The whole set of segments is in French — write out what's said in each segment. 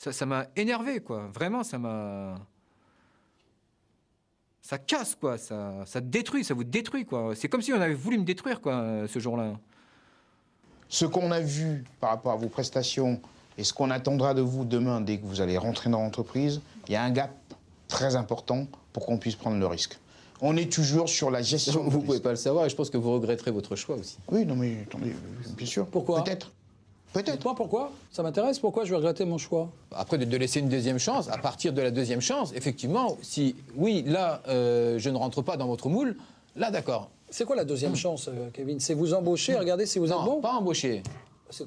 Ça m'a énervé, quoi. Vraiment, ça casse, quoi. Ça détruit, ça vous détruit, quoi. C'est comme si on avait voulu me détruire, quoi, ce jour-là. Ce qu'on a vu par rapport à vos prestations et ce qu'on attendra de vous demain dès que vous allez rentrer dans l'entreprise, il y a un gap très important pour qu'on puisse prendre le risque. On est toujours sur la gestion. Vous ne pouvez pas le savoir et je pense que vous regretterez votre choix aussi. Oui, non mais attendez, bien sûr. Pourquoi? Peut-être. Dites-moi pourquoi? Ça m'intéresse, pourquoi je vais regretter mon choix? Après, de laisser une deuxième chance, à partir de la deuxième chance, effectivement, si, oui, là, je ne rentre pas dans votre moule, là, d'accord. C'est quoi la deuxième chance, Kevin? C'est vous embaucher, regardez si vous êtes bon? Non, pas embaucher.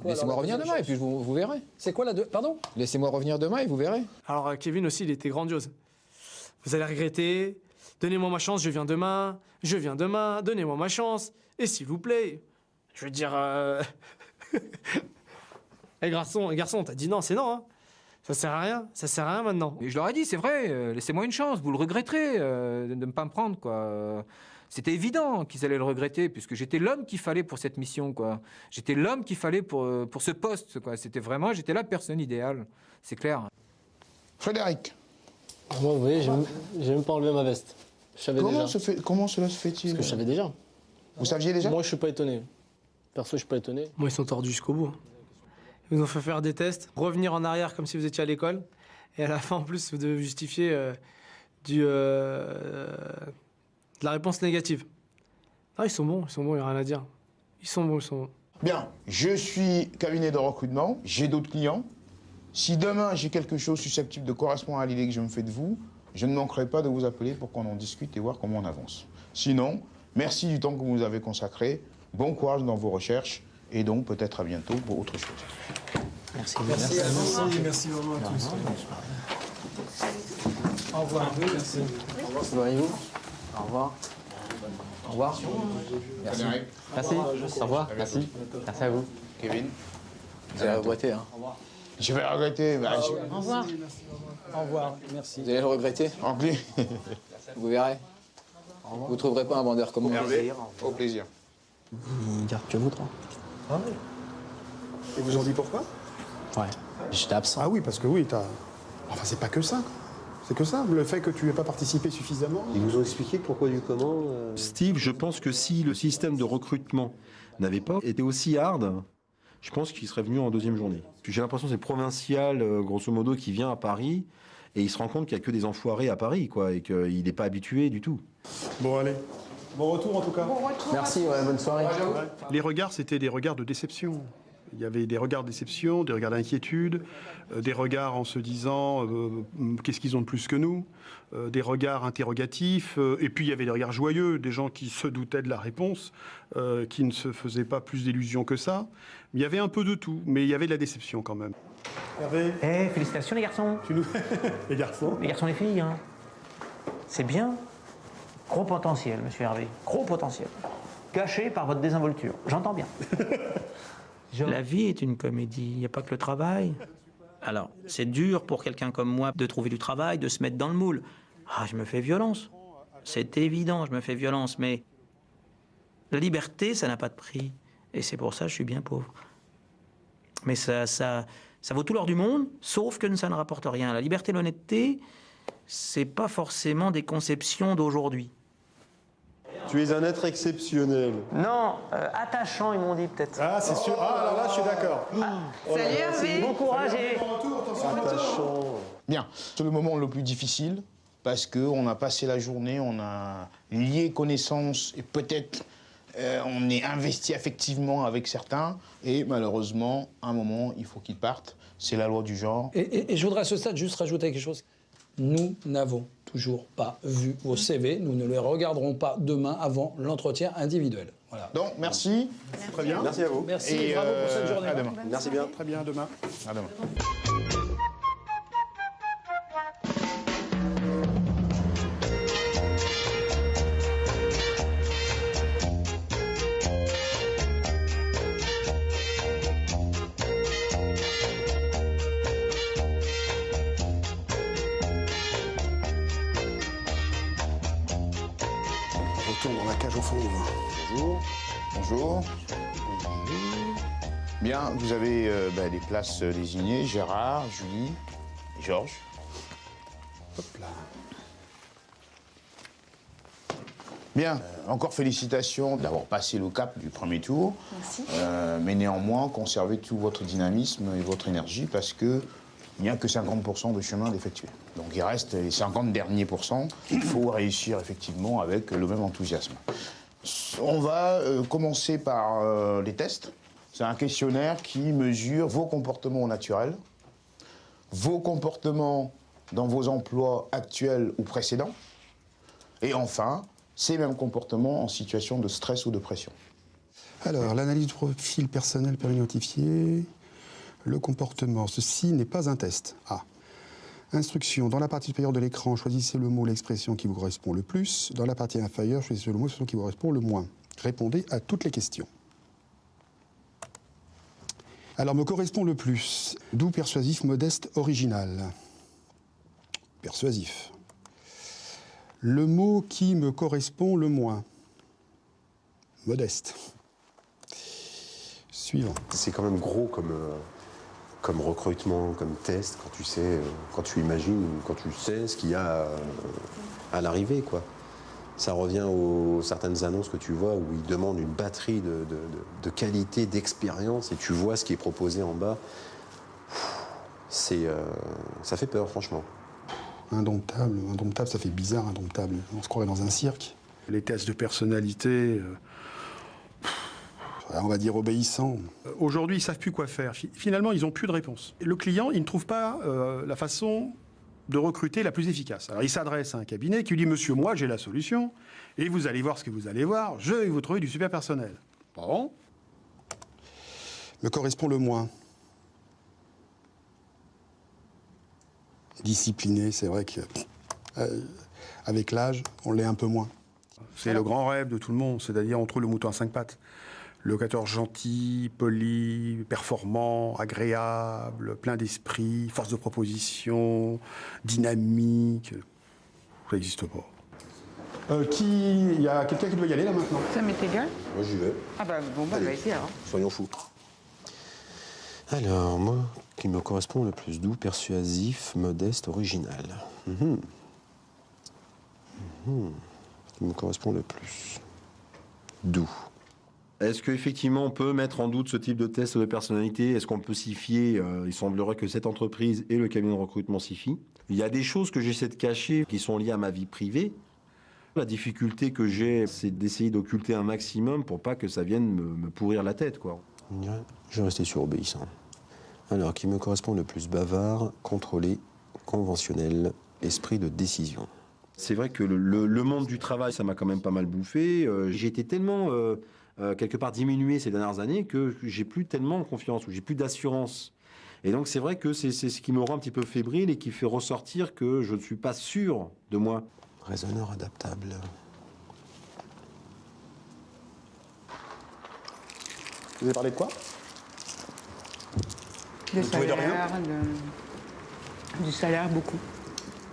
Laissez-moi revenir demain et puis vous verrez. C'est quoi la Pardon? Laissez-moi revenir demain et vous verrez. Alors, Kevin aussi, il était grandiose. Vous allez regretter. Donnez-moi ma chance, je viens demain. Donnez-moi ma chance. Et s'il vous plaît, je veux dire... Eh, garçon, t'as dit non, c'est non, hein. Ça sert à rien maintenant. Et je leur ai dit, c'est vrai, laissez-moi une chance, vous le regretterez de ne pas me prendre, quoi. C'était évident qu'ils allaient le regretter, puisque j'étais l'homme qu'il fallait pour cette mission, quoi. J'étais l'homme qu'il fallait pour ce poste, quoi. J'étais la personne idéale, c'est clair. Frédéric. Moi, vous voyez, j'ai même pas enlevé ma veste. Je savais déjà. Comment cela se fait-il? Parce que je savais déjà. Vous saviez déjà? Moi, je suis pas étonné. Perso, je suis pas étonné. Moi, ils sont tordus jusqu'au bout. Ils nous ont fait faire des tests, revenir en arrière comme si vous étiez à l'école. Et à la fin, en plus, vous devez justifier de la réponse négative. Ah, ils sont bons, il n'y a rien à dire. Ils sont bons. Bien, je suis cabinet de recrutement, j'ai d'autres clients. Si demain j'ai quelque chose susceptible de correspondre à l'idée que je me fais de vous, je ne manquerai pas de vous appeler pour qu'on en discute et voir comment on avance. Sinon, merci du temps que vous nous avez consacré, bon courage dans vos recherches et donc peut-être à bientôt pour autre chose. Merci. Merci vraiment à tous. Au revoir. Merci. Voyez-vous. Au revoir. Au revoir. Merci. Merci. Au revoir. Merci. Merci à vous. Kevin. Vous allez regretter, hein. Je vais regretter. Au revoir. Au revoir, merci. Vous allez le regretter. En plus. Vous verrez. Vous ne trouverez pas un vendeur comme moi. Au plaisir. Il garde que vous trois. Ah oui. Et vous ont dit pourquoi? Ouais. J'étais absent. Ah oui, parce que oui, t'as... Enfin, c'est pas que ça. C'est que ça, le fait que tu n'aies pas participé suffisamment. Ils vous ont expliqué le pourquoi du comment Steve, je pense que si le système de recrutement n'avait pas été aussi hard, je pense qu'il serait venu en deuxième journée. J'ai l'impression que c'est le provincial, grosso modo, qui vient à Paris et il se rend compte qu'il n'y a que des enfoirés à Paris, quoi, et qu'il n'est pas habitué du tout. Bon, allez. Bon retour, en tout cas. Merci, ouais, bonne soirée. Les regards, c'était des regards de déception. Il y avait des regards de déception, des regards d'inquiétude, des regards en se disant qu'est-ce qu'ils ont de plus que nous, des regards interrogatifs, et puis il y avait des regards joyeux, des gens qui se doutaient de la réponse, qui ne se faisaient pas plus d'illusions que ça. Il y avait un peu de tout, mais il y avait de la déception quand même. Hervé. Félicitations les garçons. Les garçons. Les garçons, les filles, hein. C'est bien. Gros potentiel, monsieur Hervé. Gros potentiel. Caché par votre désinvolture. J'entends bien. La vie est une comédie, il n'y a pas que le travail. Alors, c'est dur pour quelqu'un comme moi de trouver du travail, de se mettre dans le moule. Ah, je me fais violence. C'est évident, je me fais violence, mais la liberté, ça n'a pas de prix. Et c'est pour ça que je suis bien pauvre. Mais ça vaut tout l'or du monde, sauf que ça ne rapporte rien. La liberté et l'honnêteté, c'est pas forcément des conceptions d'aujourd'hui. Tu es un être exceptionnel. Non, attachant, ils m'ont dit peut-être. Ah, c'est sûr. Ah, là, je suis d'accord. Salut Hervé. Bon courage et... Attachant. Bien, c'est le moment le plus difficile parce qu'on a passé la journée, on a lié connaissances et peut-être on est investi affectivement avec certains et malheureusement, à un moment, il faut qu'ils partent. C'est la loi du genre. Et je voudrais à ce stade juste rajouter quelque chose. Nous n'avons toujours pas vu vos CV. Nous ne les regarderons pas demain avant l'entretien individuel. Voilà. Donc, merci. Très bien. Merci à vous. Merci Et et bravo pour cette journée. à demain. Merci bien. Très bien, à demain. À demain. Retourne dans la cage au fond. Bonjour. Bonjour. Bien, vous avez les places désignées. Gérard, Julie. Georges. Hop là. Bien, encore félicitations d'avoir passé le cap du premier tour. Merci. Mais néanmoins, conservez tout votre dynamisme et votre énergie parce que il n'y a que 50% de chemin d'effectuer. Donc il reste les 50 derniers pourcents qu'il faut réussir effectivement avec le même enthousiasme. On va commencer par les tests. C'est un questionnaire qui mesure vos comportements naturels, vos comportements dans vos emplois actuels ou précédents, et enfin, ces mêmes comportements en situation de stress ou de pression. Alors, l'analyse du profil personnel per identifié, le comportement. Ceci n'est pas un test. Ah. Instruction. Dans la partie supérieure de l'écran, choisissez le mot, l'expression qui vous correspond le plus. Dans la partie inférieure, choisissez le mot, l'expression qui vous correspond le moins. Répondez à toutes les questions. Alors, me correspond le plus. Doux, persuasif, modeste, original. Persuasif. Le mot qui me correspond le moins. Modeste. Suivant. C'est quand même gros comme recrutement, comme test, quand tu sais, quand tu imagines, quand tu sais ce qu'il y a à l'arrivée, quoi. Ça revient aux certaines annonces que tu vois où ils demandent une batterie de qualité, d'expérience, et tu vois ce qui est proposé en bas. Ça fait peur, franchement. Indomptable, ça fait bizarre, indomptable. On se croirait dans un cirque. Les tests de personnalité, on va dire obéissant. aujourd'hui, ils ne savent plus quoi faire. Finalement, ils n'ont plus de réponse. Et le client, il ne trouve pas la façon de recruter la plus efficace. Alors, il s'adresse à un cabinet qui lui dit « Monsieur, moi, j'ai la solution, et vous allez voir ce que vous allez voir, je vais vous trouver du super personnel. » Bon. Me correspond le moins. Discipliné, c'est vrai que avec l'âge, on l'est un peu moins. C'est le grand rêve de tout le monde, c'est-à-dire on trouve le mouton à 5 pattes. Le locateur gentil, poli, performant, agréable, plein d'esprit, force de proposition, dynamique. Ça n'existe pas. Il y a quelqu'un qui doit y aller là maintenant? Ça m'est égal. Moi, j'y vais. Ah bah bon, bah vas-y alors. Soyons fous. Alors, moi, qui me correspond le plus doux, persuasif, modeste, original. Qui me correspond le plus doux. Est-ce qu'effectivement on peut mettre en doute ce type de test de personnalité? Est-ce qu'on peut s'y fier? Il semblerait que cette entreprise et le cabinet de recrutement s'y fient. Il y a des choses que j'essaie de cacher qui sont liées à ma vie privée. La difficulté que j'ai, c'est d'essayer d'occulter un maximum pour pas que ça vienne me pourrir la tête, quoi. Je vais rester sur obéissant. Alors, qui me correspond le plus bavard, contrôlé, conventionnel, esprit de décision. C'est vrai que le monde du travail, ça m'a quand même pas mal bouffé. J'ai été tellement, quelque part, diminué ces dernières années que j'ai plus tellement confiance, ou j'ai plus d'assurance. Et donc, c'est vrai que c'est ce qui me rend un petit peu fébrile et qui fait ressortir que je ne suis pas sûr de moi. Raisonneur adaptable. Vous avez parlé de quoi? De Vous trouvez de rien? salaire, du salaire, beaucoup.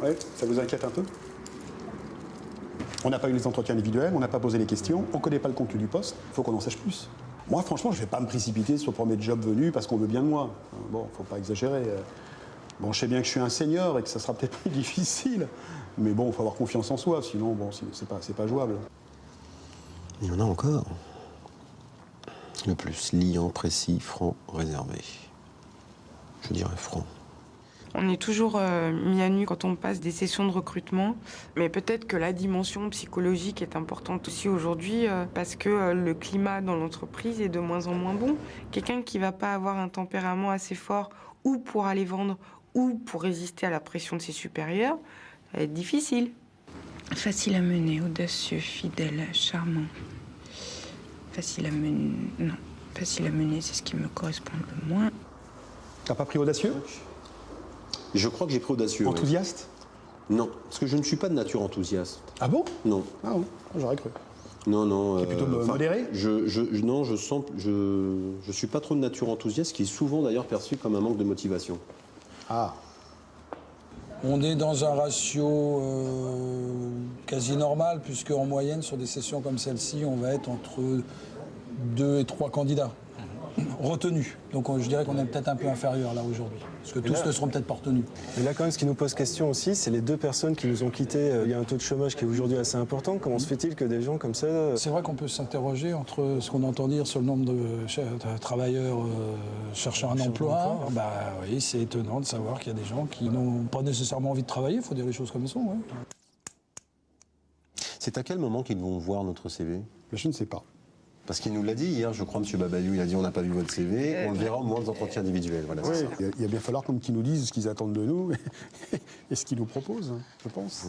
Ouais, ça vous inquiète un peu? On n'a pas eu les entretiens individuels, on n'a pas posé les questions, on ne connaît pas le contenu du poste, il faut qu'on en sache plus. Moi, franchement, je ne vais pas me précipiter sur le premier job venu parce qu'on veut bien de moi. Bon, il ne faut pas exagérer. Bon, je sais bien que je suis un senior et que ça sera peut-être plus difficile, mais bon, il faut avoir confiance en soi, sinon, bon, c'est pas jouable. Il y en a encore. Le plus liant, précis, franc, réservé. Je dirais franc. On est toujours mis à nu quand on passe des sessions de recrutement, mais peut-être que la dimension psychologique est importante aussi aujourd'hui parce que le climat dans l'entreprise est de moins en moins bon. Quelqu'un qui va pas avoir un tempérament assez fort ou pour aller vendre ou pour résister à la pression de ses supérieurs, ça va être difficile. Facile à mener, audacieux, fidèle, charmant. Facile à mener, non. Facile à mener, c'est ce qui me correspond le moins. T'as pas pris audacieux? Je crois que j'ai pris audacieux. Enthousiaste? Oui. Non, parce que je ne suis pas de nature enthousiaste. Ah bon? Non. Ah bon, j'aurais cru. Non. Qui est plutôt modéré? Non, je suis pas trop de nature enthousiaste, qui est souvent d'ailleurs perçu comme un manque de motivation. Ah. On est dans un ratio quasi normal, puisque en moyenne, sur des sessions comme celle-ci, on va être entre 2 et 3 candidats. retenus. Donc je dirais qu'on est peut-être un peu inférieur là aujourd'hui. Parce que tous ne seront peut-être pas retenus. Et là, quand même, ce qui nous pose question aussi, c'est les 2 personnes qui nous ont quittés. Il y a un taux de chômage qui est aujourd'hui assez important. Comment se fait-il que des gens comme ça... C'est vrai qu'on peut s'interroger entre ce qu'on entend dire sur le nombre de travailleurs cherchant un emploi. Bah oui, c'est étonnant de savoir qu'il y a des gens qui n'ont pas nécessairement envie de travailler, il faut dire les choses comme elles sont. Ouais. C'est à quel moment qu'ils vont voir notre CV? Je ne sais pas. Parce qu'il nous l'a dit hier, je crois, M. Babayou, il a dit on n'a pas vu votre CV, on le verra au moment des entretiens individuels. Voilà, Oui, c'est ça. il va bien falloir qu'ils nous disent ce qu'ils attendent de nous et ce qu'ils nous proposent, je pense.